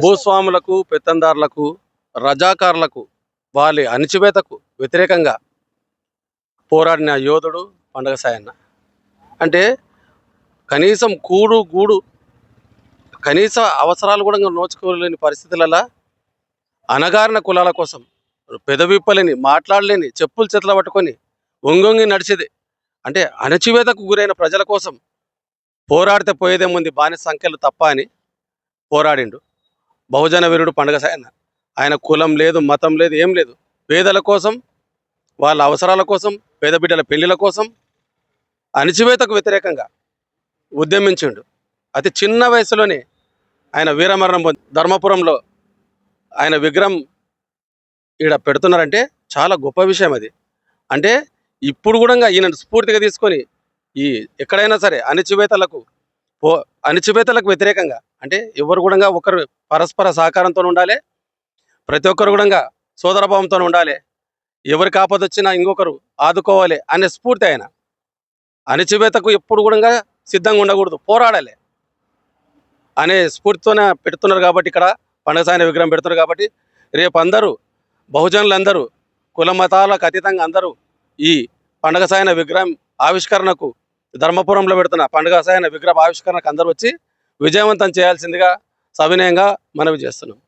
భూస్వాములకు, పెత్తందారులకు, రజాకారులకు, వాళ్ళ అణిచివేతకు వ్యతిరేకంగా పోరాడిన యోధుడు పండగ సాయన్న. అంటే కనీసం కూడు గూడు కనీస అవసరాలు కూడా నోచుకోలేని పరిస్థితులలో అణగారిన కులాల కోసం పెదవిప్పలేని, మాట్లాడలేని, చెప్పులు చేతులు పట్టుకొని ఒంగొంగి నడిచేది. అంటే అణచివేతకు గురైన ప్రజల కోసం పోరాడితే పోయేదేముంది, బానిస సంఖ్యలు తప్ప అని పోరాడిండు బహుజన వీరుడు పండగ సాయన్న. ఆయన కులం లేదు, మతం లేదు, ఏం లేదు. పేదల కోసం, వాళ్ళ అవసరాల కోసం, పేద బిడ్డల పెళ్లిల కోసం అణచివేతకు వ్యతిరేకంగా ఉద్యమించిండు. అతి చిన్న వయసులోనే ఆయన వీరమరణం పొంది ధర్మపురంలో ఆయన విగ్రహం ఈడ పెడుతున్నారంటే చాలా గొప్ప విషయం అది. అంటే ఇప్పుడు కూడా ఈయన స్ఫూర్తిగా తీసుకొని ఈ ఎక్కడైనా సరే అణచివేతలకు వ్యతిరేకంగా, అంటే ఎవరు కూడా ఒకరు పరస్పర సహకారంతో ఉండాలి, ప్రతి ఒక్కరు కూడా సోదరభావంతో ఉండాలి, ఎవరికి ఆపద వచ్చినా ఇంకొకరు ఆదుకోవాలి అనే స్ఫూర్తి. ఆయన అణచివేతకు ఎప్పుడు కూడా సిద్ధంగా ఉండకూడదు, పోరాడాలి అనే స్ఫూర్తితోనే పెడుతున్నారు. కాబట్టి ఇక్కడ పండగ సాయన విగ్రహం పెడుతున్నారు. కాబట్టి రేపు అందరూ బహుజనులందరూ కుల మతాలకు అతీతంగా అందరూ ఈ పండగ సాయన విగ్రహం ఆవిష్కరణకు, ధర్మపురంలో పెడుతున్న పండగ సాయన విగ్రహ ఆవిష్కరణకు అందరూ వచ్చి విజయవంతం చేయాల్సిందిగా సవినయంగా మనవి చేస్తున్నాం.